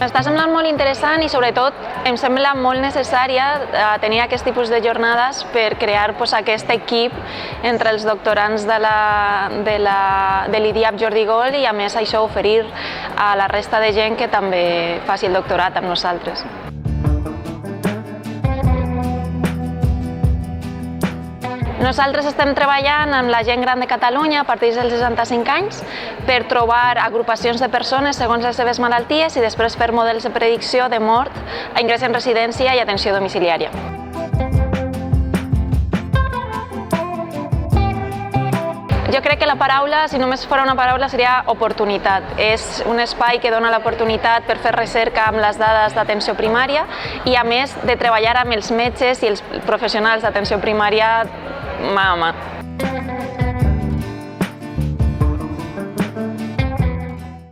m'està semblant molt interessant i sobretot em sembla molt necessària tenir aquest tipus de jornades per crear aquest equip entre els doctorants de l'IDIAP Jordi Gol i a més això oferir a la resta de gent que també faci el doctorat amb nosaltres. Nosaltres estem treballant amb la gent gran de Catalunya a partir dels 65 anys per trobar agrupacions de persones segons les seves malalties i després fer models de predicció de mort a ingrés en residència i atenció domiciliària. Jo crec que la paraula, si només fos una paraula, seria oportunitat. És un espai que dona l'oportunitat per fer recerca amb les dades d'atenció primària i, a més, de treballar amb els metges i els professionals d'atenció primària mà a mà.